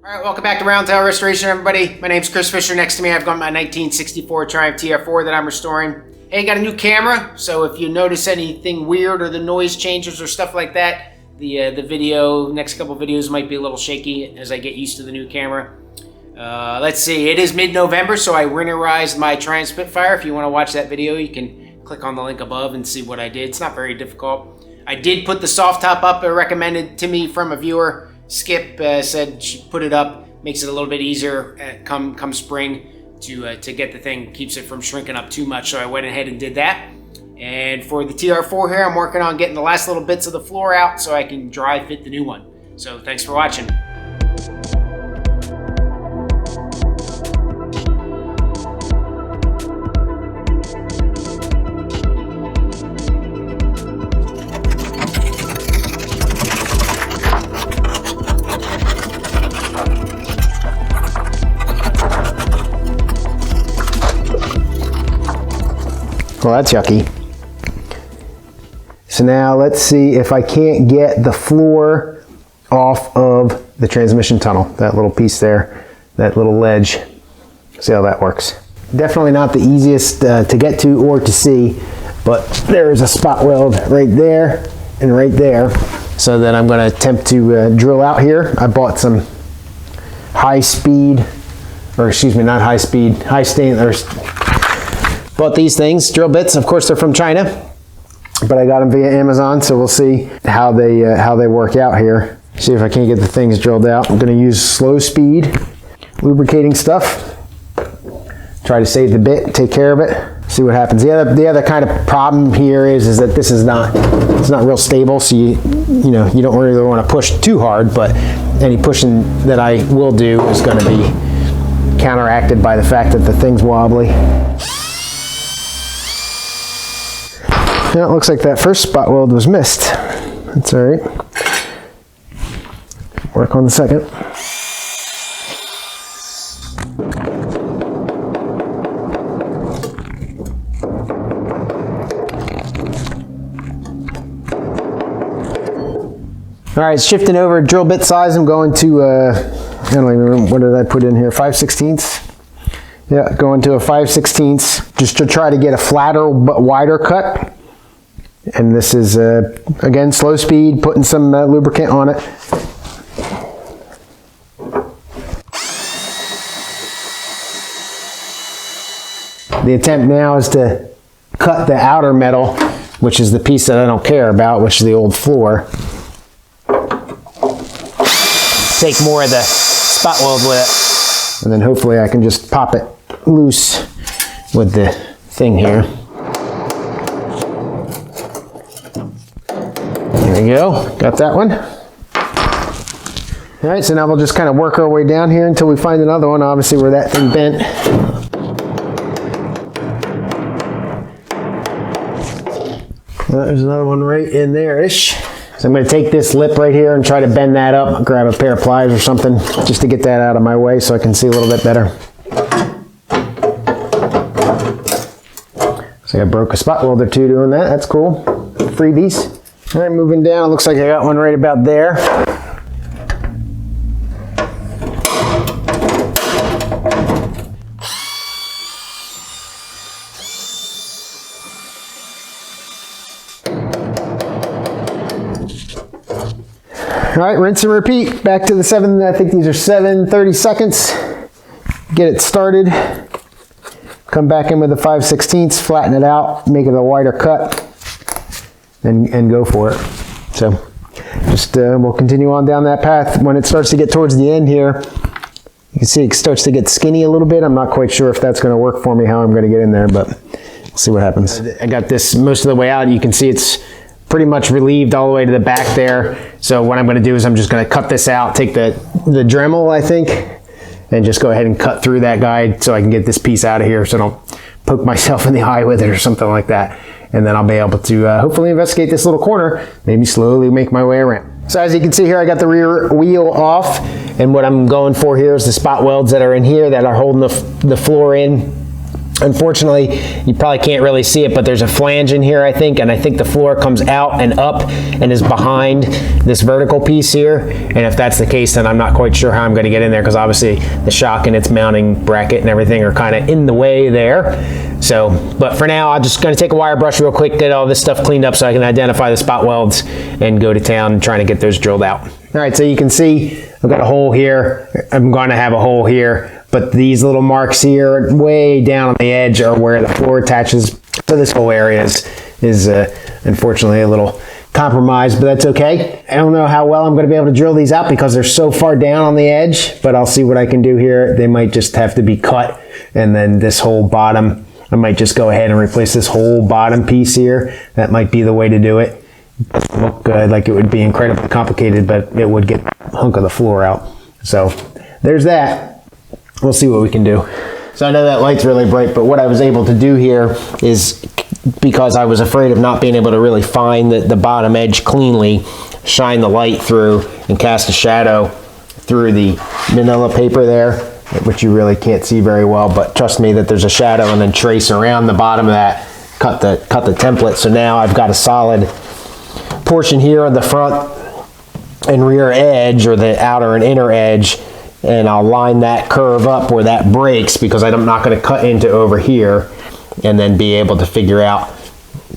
All right, welcome back to Roundtail Restoration, everybody. My name's Chris Fisher. Next to me, I've got my 1964 Triumph TR4 that I'm restoring. Hey, got a new camera, so if you notice anything weird or the noise changes or stuff like that, the video, next couple videos might be a little shaky as I get used to the new camera. Let's see, it is mid-November, so I winterized my Triumph Spitfire. If you want to watch that video, you can click on the link above and see what I did. It's not very difficult. I did put the soft top up, recommended to me from a viewer. Skip said she put it up, makes it a little bit easier come spring to get the thing, keeps it from shrinking up too much. So I went ahead and did that. And for the TR4 here, I'm working on getting the last little bits of the floor out so I can dry fit the new one. So thanks for watching. Well, that's yucky. So now let's see if I can't get the floor off of the transmission tunnel. That little piece there, that little ledge. See how that works. Definitely not the easiest to get to or to see, but there is a spot weld right there and right there. So then I'm going to attempt to drill out here. I bought some high speed, or excuse me, not high speed, high stainless. Bought these things, drill bits. Of course, they're from China, but I got them via Amazon, so we'll see how they work out here. See if I can't get the things drilled out. I'm going to use slow speed lubricating stuff. Try to save the bit, take care of it, see what happens. The other kind of problem here is that this is not real stable, so you don't really want to push too hard, but any pushing that I will do is going to be counteracted by the fact that the thing's wobbly. Yeah, it looks like that first spot weld was missed. That's all right. Work on the second. All right, shifting over drill bit size. I'm going to, I don't even remember, what did I put in here? 5/16. Yeah, going to a 5/16 just to try to get a flatter but wider cut. And this is, again, slow speed, putting some lubricant on it. The attempt now is to cut the outer metal, which is the piece that I don't care about, which is the old floor. Take more of the spot weld with it. And then hopefully I can just pop it loose with the thing here. There we go, got that one. All right, so now we'll just kind of work our way down here until we find another one, obviously where that thing bent. There's another one right in there-ish. So I'm going to take this lip right here and try to bend that up, grab a pair of pliers or something, just to get that out of my way so I can see a little bit better. So I broke a spot weld or two doing that, that's cool. Freebies. All right, moving down, looks like I got one right about there. All right, rinse and repeat. Back to the I think these are 7/30 seconds. Get it started. Come back in with the 5/16, flatten it out, make it a wider cut. And go for it. So just we'll continue on down that path. When it starts to get towards the end here, you can see it starts to get skinny a little bit. I'm not quite sure if that's going to work for me, how I'm going to get in there, but we'll see what happens. I got this most of the way out. You can see it's pretty much relieved all the way to the back there. So what I'm going to do is I'm just going to cut this out, take the Dremel, I think, and just go ahead and cut through that guide so I can get this piece out of here so I don't poke myself in the eye with it or something like that. And then I'll be able to hopefully investigate this little corner, maybe slowly make my way around. So as you can see here, I got the rear wheel off, and what I'm going for here is the spot welds that are in here that are holding the floor in Unfortunately, you probably can't really see it, but there's a flange in here, I think, and I think the floor comes out and up and is behind this vertical piece here. And if that's the case, then I'm not quite sure how I'm going to get in there, because obviously the shock and its mounting bracket and everything are kind of in the way there. So, but for now, I'm just going to take a wire brush real quick, get all this stuff cleaned up so I can identify the spot welds and go to town trying to get those drilled out. All right, so you can see I've got a hole here. I'm going to have a hole here. But these little marks here, way down on the edge, are where the floor attaches. So this whole area is unfortunately a little compromised, but that's okay. I don't know how well I'm going to be able to drill these out because they're so far down on the edge, but I'll see what I can do here. They might just have to be cut, and then this whole bottom, I might just go ahead and replace this whole bottom piece here. That might be the way to do it. It doesn't look like it would be incredibly complicated, but it would get a hunk of the floor out. So there's that. We'll see what we can do. So I know that light's really bright, but what I was able to do here is, because I was afraid of not being able to really find the bottom edge cleanly, shine the light through and cast a shadow through the manila paper there, which you really can't see very well, but trust me that there's a shadow, and then trace around the bottom of that, cut the template. So now I've got a solid portion here on the front and rear edge, or the outer and inner edge, and I'll line that curve up where that breaks, because I'm not going to cut into over here, and then be able to figure out,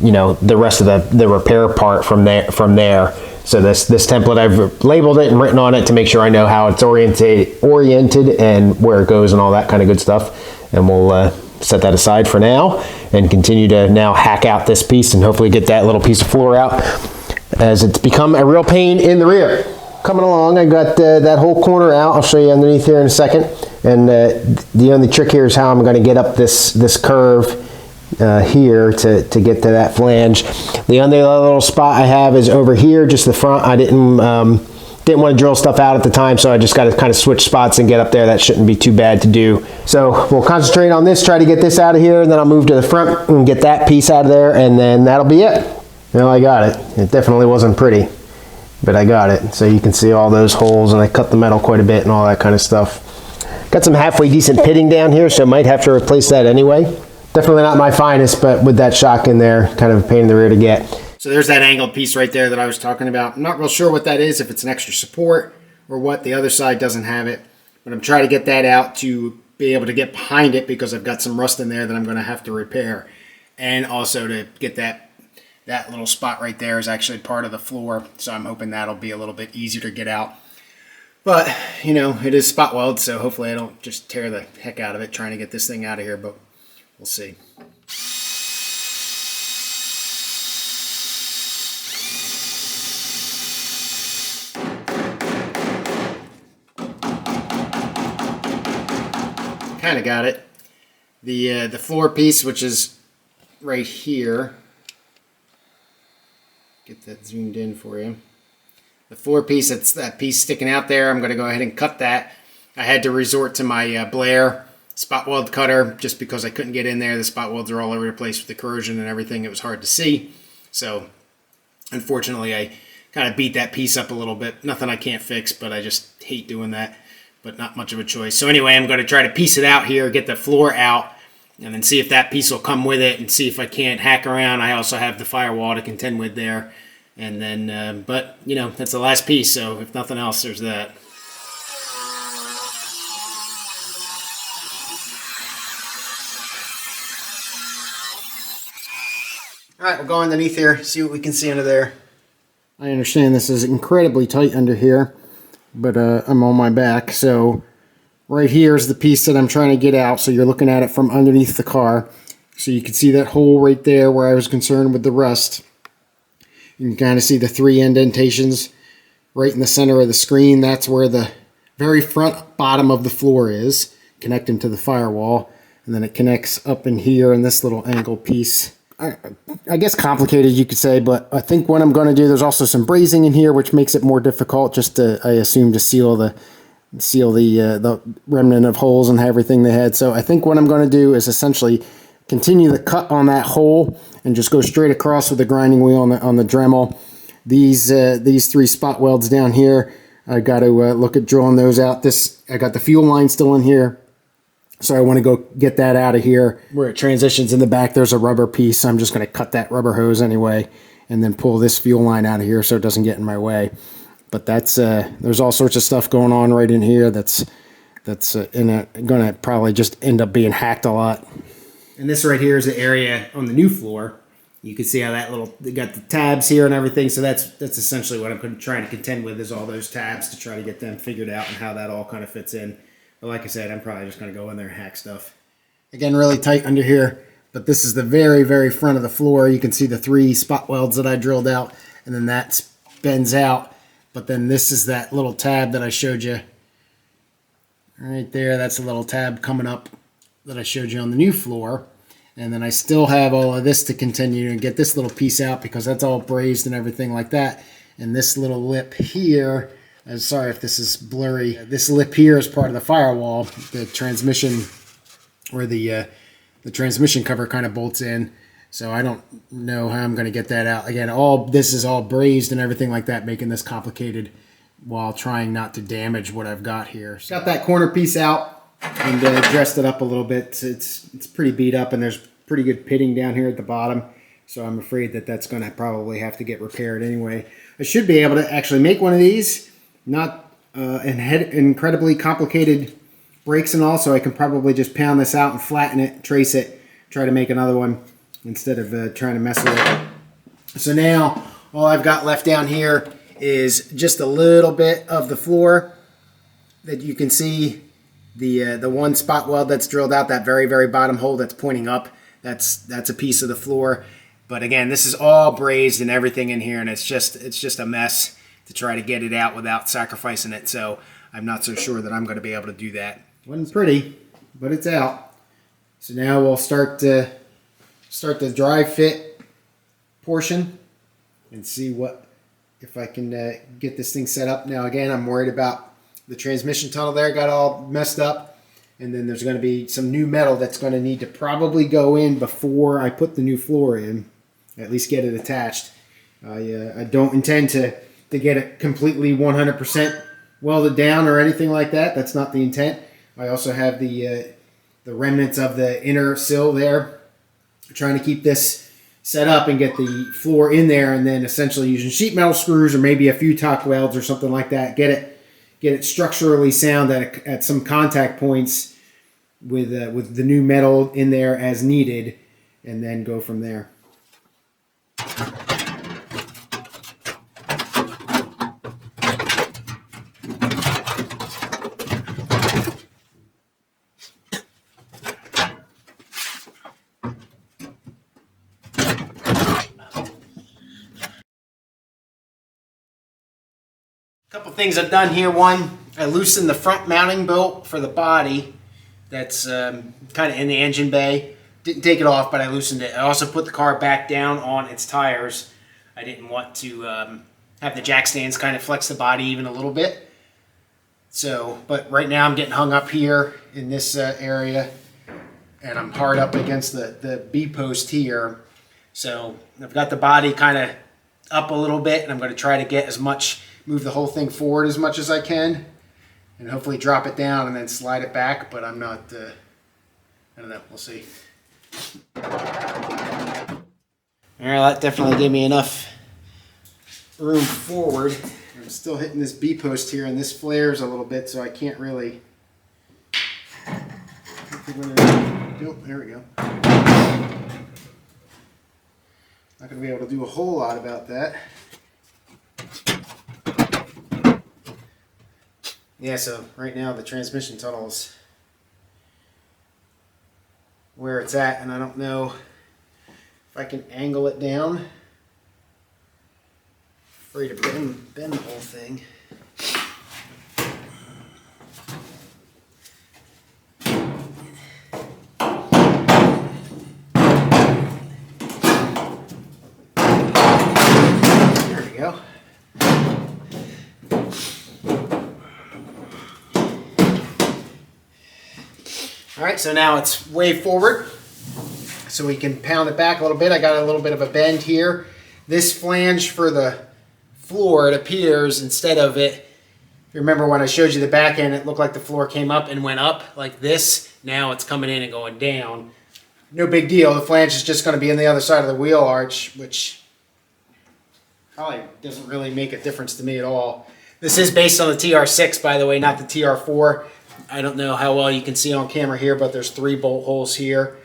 you know, the rest of the repair part from there. So this template, I've labeled it and written on it to make sure I know how it's oriented and where it goes and all that kind of good stuff. And we'll set that aside for now and continue to now hack out this piece and hopefully get that little piece of floor out, as it's become a real pain in the rear. Coming along, I got that whole corner out. I'll show you underneath here in a second. And the only trick here is how I'm going to get up this curve here to get to that flange. The only little spot I have is over here, just the front. I didn't want to drill stuff out at the time, so I just got to kind of switch spots and get up there. That shouldn't be too bad to do. So we'll concentrate on this, try to get this out of here, and then I'll move to the front and get that piece out of there, and then that'll be it. Well, I got it. It definitely wasn't pretty, but I got it. So you can see all those holes, and I cut the metal quite a bit and all that kind of stuff. Got some halfway decent pitting down here, so I might have to replace that anyway. Definitely not my finest, but with that shock in there, kind of a pain in the rear to get. So there's that angled piece right there that I was talking about. I'm not real sure what that is, if it's an extra support or what. The other side doesn't have it, but I'm trying to get that out to be able to get behind it, because I've got some rust in there that I'm going to have to repair. And also to get that little spot right there is actually part of the floor, so I'm hoping that'll be a little bit easier to get out. But, you know, it is spot weld, so hopefully I don't just tear the heck out of it trying to get this thing out of here, but we'll see. Kind of got it. The floor piece, which is right here, get that zoomed in for you. The floor piece, that's that piece sticking out there. I'm going to go ahead and cut that. I had to resort to my Blair spot weld cutter just because I couldn't get in there. The spot welds are all over the place with the corrosion and everything. It was hard to see. So unfortunately, I kind of beat that piece up a little bit. Nothing I can't fix, but I just hate doing that. But not much of a choice. So anyway, I'm going to try to piece it out here, get the floor out, and then see if that piece will come with it, and see if I can't hack around. I also have the firewall to contend with there. And then, but, you know, that's the last piece, so if nothing else, there's that. All right, we'll go underneath here, see what we can see under there. I understand this is incredibly tight under here, but I'm on my back. So right here is the piece that I'm trying to get out. So you're looking at it from underneath the car. So you can see that hole right there where I was concerned with the rust. You can kind of see the 3 indentations right in the center of the screen. That's where the very front bottom of the floor is, connecting to the firewall. And then it connects up in here in this little angle piece. I guess complicated, you could say, but I think what I'm going to do, there's also some brazing in here, which makes it more difficult, just to, I assume, to seal the remnant of holes and everything they had. So I think what I'm going to do is essentially continue the cut on that hole and just go straight across with the grinding wheel on the Dremel. These 3 spot welds down here, I got to look at drilling those out. I got the fuel line still in here. So I want to go get that out of here. Where it transitions in the back, there's a rubber piece. I'm just going to cut that rubber hose anyway, and then pull this fuel line out of here so it doesn't get in my way. But that's there's all sorts of stuff going on right in here that's going to probably just end up being hacked a lot. And this right here is the area on the new floor. You can see how that they got the tabs here and everything. So that's essentially what I'm trying to contend with, is all those tabs to try to get them figured out and how that all kind of fits in. But like I said, I'm probably just going to go in there and hack stuff. Again, really tight under here. But this is the very, very front of the floor. You can see the 3 spot welds that I drilled out. And then that bends out. But then this is that little tab that I showed you. Right there, that's a little tab coming up that I showed you on the new floor. And then I still have all of this to continue and get this little piece out because that's all brazed and everything like that. And this little lip here, sorry if this is blurry, this lip here is part of the firewall. The transmission, where the transmission cover kind of bolts in. So I don't know how I'm going to get that out. Again, this is all brazed and everything like that, making this complicated while trying not to damage what I've got here. So got that corner piece out and dressed it up a little bit. It's pretty beat up, and there's pretty good pitting down here at the bottom. So I'm afraid that that's going to probably have to get repaired anyway. I should be able to actually make one of these, not incredibly complicated brakes and all, so I can probably just pound this out and flatten it, trace it, try to make another one instead of trying to mess with it. So now all I've got left down here is just a little bit of the floor that you can see. The one spot weld that's drilled out, that very, very bottom hole that's pointing up, that's a piece of the floor. But again, this is all brazed and everything in here, and it's just a mess to try to get it out without sacrificing it. So I'm not so sure that I'm going to be able to do that. Wasn't pretty, but it's out. So now we'll start the dry fit portion and see if I can get this thing set up. Now again, I'm worried about the transmission tunnel there, got all messed up, and then there's going to be some new metal that's going to need to probably go in before I put the new floor in, at least get it attached. I don't intend to get it completely 100% welded down or anything like that. That's not the intent. I also have the remnants of the inner sill there. I'm trying to keep this set up and get the floor in there, and then essentially using sheet metal screws or maybe a few tack welds or something like that, get it structurally sound at some contact points with the new metal in there as needed, and then go from there. Couple things I've done here. One, I loosened the front mounting bolt for the body that's kind of in the engine bay. Didn't take it off, but I loosened it. I also put the car back down on its tires. I didn't want to have the jack stands kind of flex the body even a little bit. So, but right now I'm getting hung up here in this area, and I'm hard up against the B-post here. So I've got the body kind of up a little bit, and I'm going to try to move the whole thing forward as much as I can, and hopefully drop it down and then slide it back, but I'm not, I don't know, we'll see. Alright, that definitely gave me enough room forward. I'm still hitting this B-post here, and this flares a little bit, so I can't really... Oh, there we go. Not going to be able to do a whole lot about that. Yeah, so right now the transmission tunnel is where it's at, and I don't know if I can angle it down. Afraid to bend the whole thing. There we go. All right, so now it's way forward, so we can pound it back a little bit. I got a little bit of a bend here. This flange for the floor, it appears, instead of it you remember when I showed you the back end, it looked like the floor came up and went up like this. Now it's coming in and going down. No big deal. The flange is just going to be on the other side of the wheel arch, which probably doesn't really make a difference to me at all. This is based on the TR6, by the way, not the TR4. I don't know how well you can see on camera here, but there's 3 bolt holes here.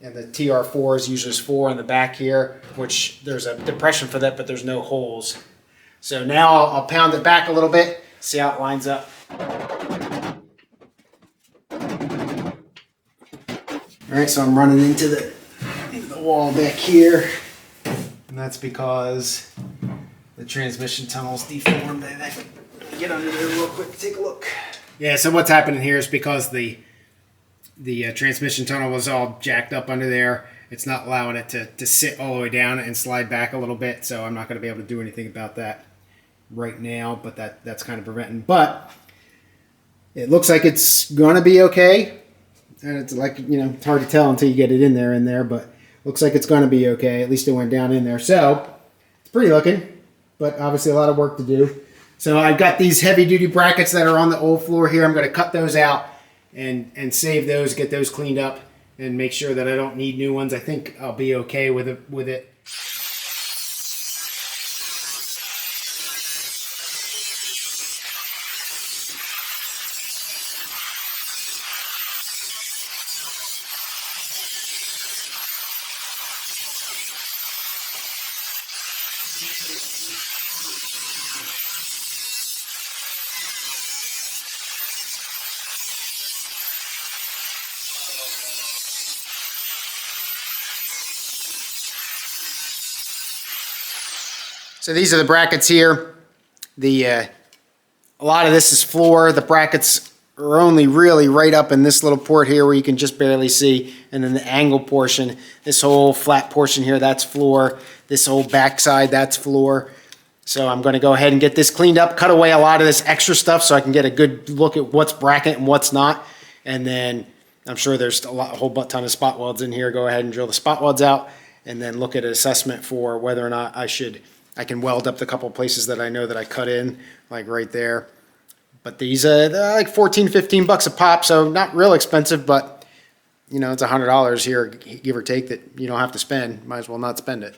And the TR4 is usually 4 in the back here, which there's a depression for that, but there's no holes. So now I'll pound it back a little bit, see how it lines up. All right, so I'm running into the wall back here, and that's because the transmission tunnel's deformed. Let me get under there real quick, take a look. Yeah, so what's happening here is because the transmission tunnel was all jacked up under there. It's not allowing it to sit all the way down and slide back a little bit, so I'm not going to be able to do anything about that right now, but that's kind of preventing. But it looks like it's going to be okay. And it's like, it's hard to tell until you get it in there, but looks like it's going to be okay. At least it went down in there. So it's pretty looking, but obviously a lot of work to do. So I've got these heavy duty brackets that are on the old floor here. I'm going to cut those out and save those, get those cleaned up, and make sure that I don't need new ones. I think I'll be okay with it. So these are the brackets here. A lot of this is floor. The brackets are only really right up in this little port here where you can just barely see. And then the angle portion, this whole flat portion here, that's floor. This whole backside, that's floor. So I'm going to go ahead and get this cleaned up, cut away a lot of this extra stuff so I can get a good look at what's bracket and what's not. And then I'm sure there's a whole ton of spot welds in here. Go ahead and drill the spot welds out and then look at an assessment for whether or not I can weld up the couple places that I know that I cut in, like right there. But these they're like $14-15 a pop, so not real expensive, but it's $100 here, give or take, that you don't have to spend. Might as well not spend it.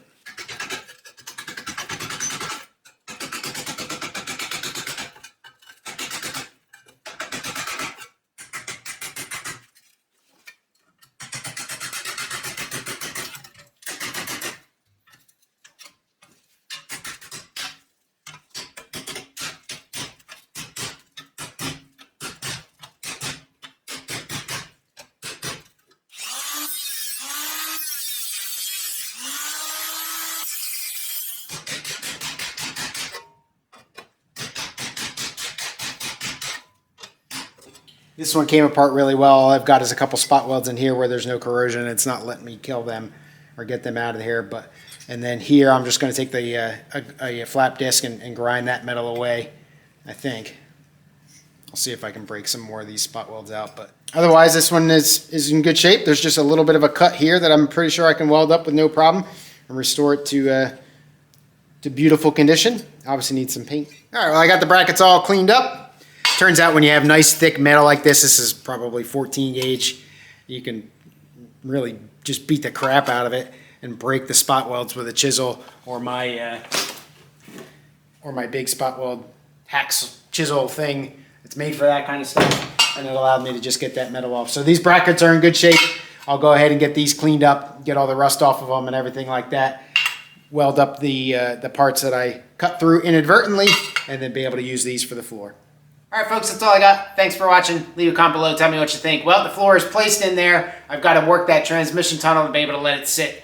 This one came apart really well. All I've got is a couple spot welds in here where there's no corrosion. It's not letting me kill them or get them out of here. And then here I'm just going to take a flap disc and grind that metal away, I think. I'll see if I can break some more of these spot welds out. But otherwise, this one is in good shape. There's just a little bit of a cut here that I'm pretty sure I can weld up with no problem and restore it to beautiful condition. Obviously needs some paint. All right, well, I got the brackets all cleaned up. Turns out when you have nice thick metal like this is probably 14 gauge, you can really just beat the crap out of it and break the spot welds with a chisel or my big spot weld hacks chisel thing. It's made for that kind of stuff, and it allowed me to just get that metal off. So these brackets are in good shape. I'll go ahead and get these cleaned up, get all the rust off of them and everything like that. Weld up the parts that I cut through inadvertently, and then be able to use these for the floor. All right, folks, that's all I got. Thanks for watching. Leave a comment below. Tell me what you think. Well, the floor is placed in there. I've got to work that transmission tunnel to be able to let it sit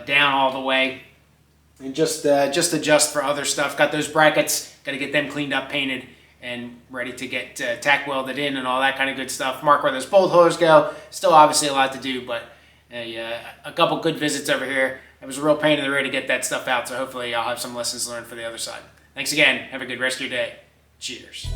down all the way. And just adjust for other stuff. Got those brackets. Got to get them cleaned up, painted, and ready to get tack welded in and all that kind of good stuff. Mark where those bolt holes go. Still obviously a lot to do, but a couple good visits over here. It was a real pain in the rear to get that stuff out, so hopefully I'll have some lessons learned for the other side. Thanks again. Have a good rest of your day. Cheers.